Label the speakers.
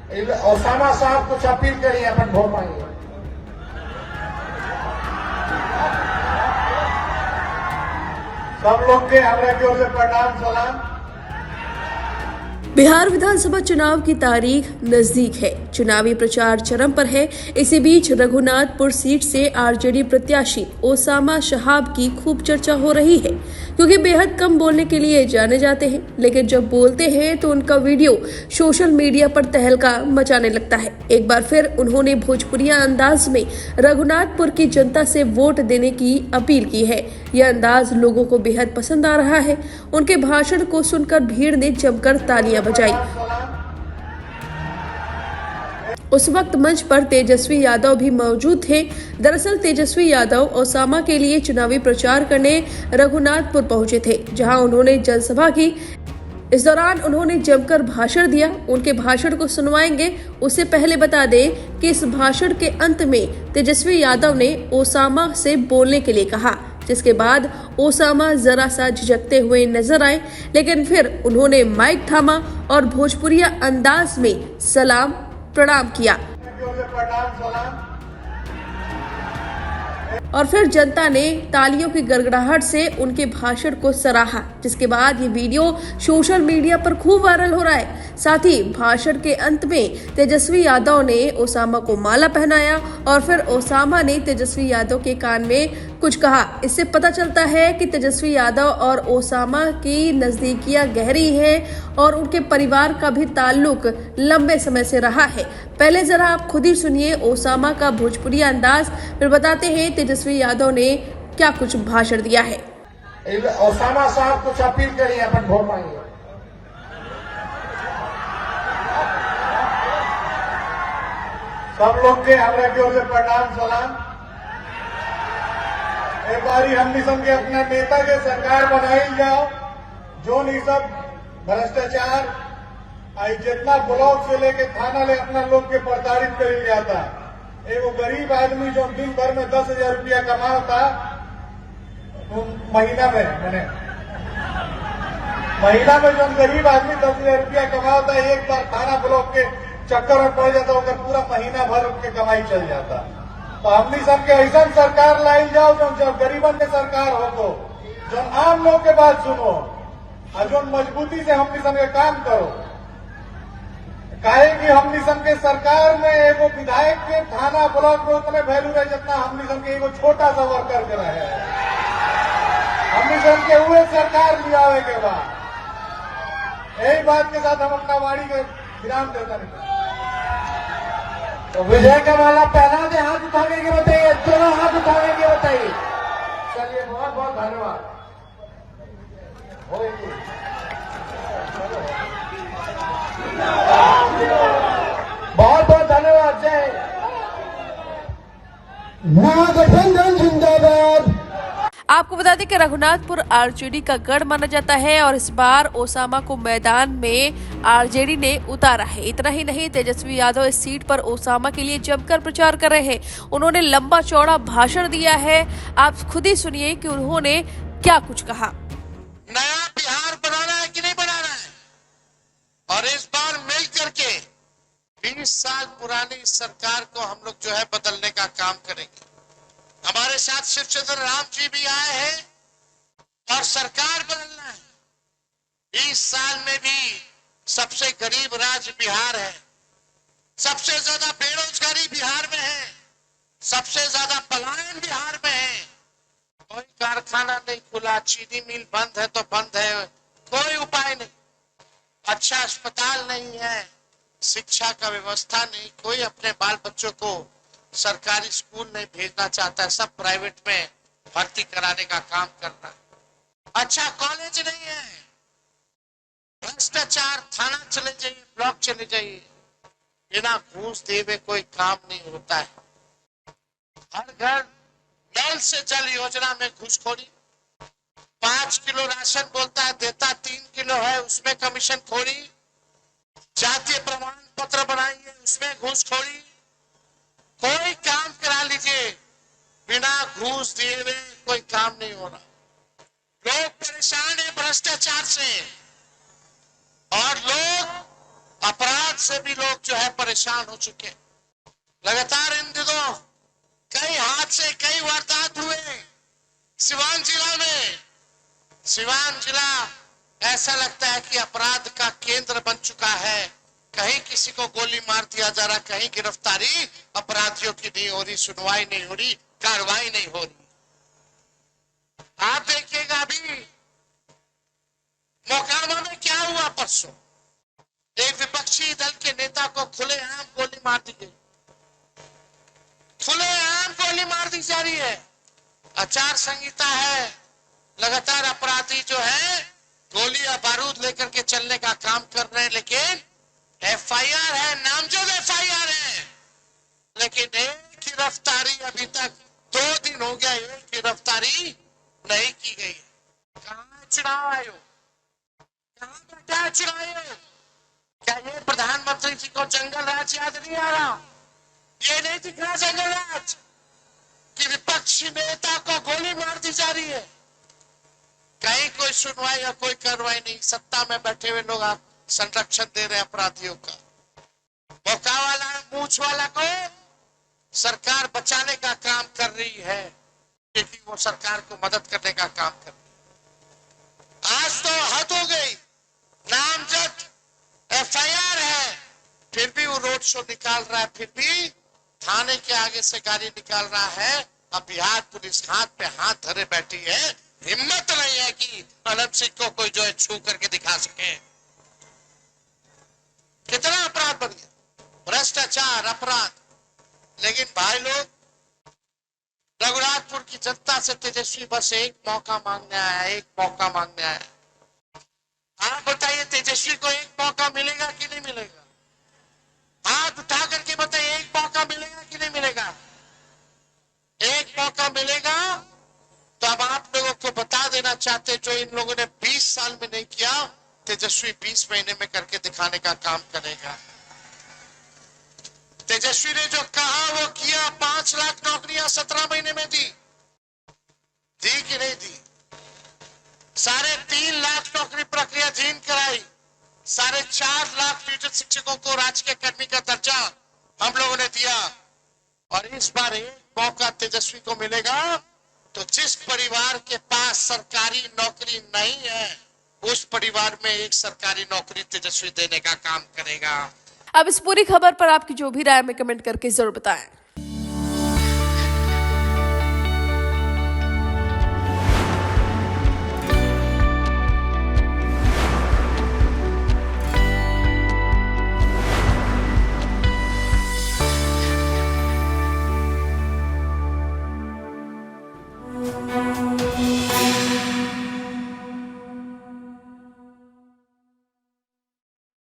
Speaker 1: Osama साहब कुछ appeal करिए अपन भो पाएंगे। सब लोग के हमरा की ओर से प्रणाम सलाम।
Speaker 2: बिहार विधानसभा चुनाव की तारीख नजदीक है। चुनावी प्रचार चरम पर है। इसी बीच रघुनाथपुर सीट से आरजेडी प्रत्याशी ओसामा शहाब की खूब चर्चा हो रही है, क्योंकि बेहद कम बोलने के लिए जाने जाते हैं, लेकिन जब बोलते हैं तो उनका वीडियो सोशल मीडिया पर तहलका मचाने लगता है। एक बार फिर उन्होंने भोजपुरिया अंदाज में रघुनाथपुर की जनता से वोट देने की अपील की है। यह अंदाज लोगों को बेहद पसंद आ रहा है। उनके भाषण को सुनकर भीड़ ने जमकर तालियां बजाई। उस वक्त मंच पर तेजस्वी यादव भी मौजूद थे। दरअसल तेजस्वी यादव ओसामा के लिए चुनावी प्रचार करने रघुनाथपुर पहुंचे थे, जहां उन्होंने जनसभा की। इस दौरान उन्होंने जमकर भाषण दिया। उनके भाषण को सुनवाएंगे। उससे पहले बता दें कि इस भाषण के अंत में तेजस्वी यादव ने ओसामा से बोलने के लिए कहा, जिसके बाद ओसामा जरा सा झिझकते हुए नजर आए, लेकिन फिर उन्होंने माइक थामा और भोजपुरिया अंदाज में सलाम प्रणाम किया और फिर जनता ने तालियों की गड़गड़ाहट से उनके भाषण को सराहा, जिसके बाद ये वीडियो सोशल मीडिया पर खूब वायरल हो रहा है। साथ ही भाषण के अंत में तेजस्वी यादव ने ओसामा को माला पहनाया और फिर ओसामा ने तेजस्वी यादव के कान में कुछ कहा। इससे पता चलता है कि तेजस्वी यादव और ओसामा की नजदीकियां गहरी है और उनके परिवार का भी ताल्लुक लंबे समय से रहा है। पहले जरा आप खुद ही सुनिए ओसामा का भोजपुरिया अंदाज, फिर बताते हैं तेजस्वी यादव ने क्या कुछ भाषण दिया है।
Speaker 1: ओसामा साहब कुछ अपील करिए अपन भो पाएंगे। सब लोग के हमरा की ओर से प्रणाम सलाम। एक बारी हमनी सबके अपना नेता के सरकार बनाई जाओ, जो नहीं सब भ्रष्टाचार आई जितना ब्लॉक से लेके थाना ले अपना लोग के प्रताड़ित कर जाता। एगो गरीब आदमी जो दिन भर में 10,000 रुपया कमाता महीना में जो गरीब आदमी 10,000 रुपया कमाता, एक बार थाना ब्लॉक के चक्कर में पड़ जाता, उनका पूरा महीना भर के कमाई चल जाता। तो हमनी सबके ऐसा सरकार लाई जाओ जो गरीबन के सरकार हो, तो जो आम लोग के बात सुनो और जो मजबूती से हमनी सबके काम करो। काहे कि हमनी सबके सरकार में एगो विधायक के थाना ब्लॉक में उतने वैल्यू है जितना हमनी सबके एगो छोटा सा वर्कर के रहे। हमनी सबके हुए सरकार लियावे के बाद यही बात के साथ हम अपना वाणी के विराम देता नहीं। तो विजय का माला पहना दे, हाथ उठाने के बताइए, दोनों हाथ उठाने के बताइए। चलिए बहुत बहुत धन्यवाद। बहुत बहुत धन्यवाद। जय महागठबंधन जिंदाबाद।
Speaker 2: आपको बता दें कि रघुनाथपुर आरजेडी का गढ़ माना जाता है और इस बार ओसामा को मैदान में आरजेडी ने उतारा है। इतना ही नहीं, तेजस्वी यादव इस सीट पर ओसामा के लिए जमकर प्रचार कर रहे हैं। उन्होंने लंबा चौड़ा भाषण दिया है। आप खुद ही सुनिए कि उन्होंने क्या कुछ कहा।
Speaker 3: नया बिहार बनाना है कि नहीं बनाना है, और इस बार मिल करके 20 साल पुरानी सरकार को हम लोग जो है बदलने का काम करेंगे। हमारे साथ शिवचंद्र राम जी भी आए हैं और सरकार बदलना है। 20 साल में भी सबसे गरीब राज्य बिहार है, सबसे ज्यादा बेरोजगारी बिहार में है, सबसे ज्यादा पलायन बिहार में है। कोई कारखाना नहीं खुला, चीनी मिल बंद है तो बंद है, कोई उपाय नहीं। अच्छा अस्पताल नहीं है, शिक्षा का व्यवस्था नहीं, कोई अपने बाल बच्चों को सरकारी स्कूल नहीं भेजना चाहता है, सब प्राइवेट में भर्ती कराने का काम करना है। अच्छा कॉलेज नहीं है, भ्रष्टाचार, थाना चले जाइए, ब्लॉक चले जाइए, बिना घूस दिए हुए कोई काम नहीं होता है। हर घर नल से जल योजना में घूसखोरी, 5 किलो राशन बोलता है देता 3 किलो है, उसमें कमीशन खोरी। जातीय प्रमाण पत्र बनाएंगे, उसमें घूसखोरी। कोई काम करा लीजिए, बिना घूस दिए हुए कोई काम नहीं हो रहा। लोग परेशान है भ्रष्टाचार से और लोग अपराध से भी लोग जो है परेशान हो चुके हैं। लगातार इन दिनों कई हादसे, कई वारदात हुए सिवान जिला में। सिवान जिला ऐसा लगता है कि अपराध का केंद्र बन चुका है। कहीं किसी को गोली मार दिया जा रहा, कहीं गिरफ्तारी अपराधियों की नहीं हो रही, सुनवाई नहीं हो रही, कार्रवाई नहीं हो रही। आप देखिएगा अभी मोकामा में क्या हुआ परसों, एक विपक्षी दल के नेता को खुलेआम गोली मार दी गई। खुलेआम गोली मार दी जा रही है। आचार संहिता है, लगातार अपराधी जो है गोली या बारूद लेकर के चलने का काम कर रहे हैं, लेकिन एफआईआर है, नामजद एफआईआर है, लेकिन एक गिरफ्तारी अभी तक 2 दिन हो गया, एक गिरफ्तारी नहीं की गई है। कहां चुनाव आयोग, कहां बैठा है चुनाव आयोग? क्या ये प्रधानमंत्री जी को जंगल राज याद नहीं आ रहा? ये नहीं दिख रहा जंगल राज कि विपक्षी नेता को गोली मार दी जा रही है? कहीं कोई सुनवाई या कोई कार्रवाई नहीं। सत्ता में बैठे हुए लोग संरक्षण दे रहे हैं अपराधियों का। मौका वाला, मूछ वाला को सरकार बचाने का काम कर रही है, क्योंकि वो सरकार को मदद करने का काम कर रही है। आज तो हद हो गई, नामजद एफआईआर है, फिर भी वो रोड शो निकाल रहा है, फिर भी थाने के आगे से गाड़ी निकाल रहा है। अब बिहार पुलिस हाथ पे हाथ धरे बैठी है, हिम्मत नहीं है कि अनंत सिंह को कोई जो है छू करके दिखा सके। कितना अपराध बन गया, भ्रष्टाचार, अपराध। लेकिन भाई लोग, रघुनाथपुर की जनता से तेजस्वी बस एक मौका मांगने आया है, एक मौका मांगने आया है। आप बताइए, तेजस्वी को एक मौका मिलेगा कि नहीं मिलेगा? हाथ उठा करके बताइए, एक मौका मिलेगा कि नहीं मिलेगा? एक मौका मिलेगा तो अब आप लोगों को बता देना चाहते, जो इन लोगों ने 20 साल में नहीं किया, तेजस्वी 20 महीने में करके दिखाने का काम करेगा। तेजस्वी ने जो कहा वो किया। 5 लाख नौकरियां 17 महीने में दी कि नहीं दी? 3.5 लाख नौकरी प्रक्रियाधीन कराई। 4.5 लाख नियोजित शिक्षकों को राजकीय कर्मी का दर्जा हम लोगों ने दिया। और इस बार एक मौका तेजस्वी को मिलेगा तो जिस परिवार के पास सरकारी नौकरी नहीं है, उस परिवार में एक सरकारी नौकरी तेजस्वी देने का काम करेगा।
Speaker 2: अब इस पूरी खबर पर आपकी जो भी राय में कमेंट करके जरूर बताएं।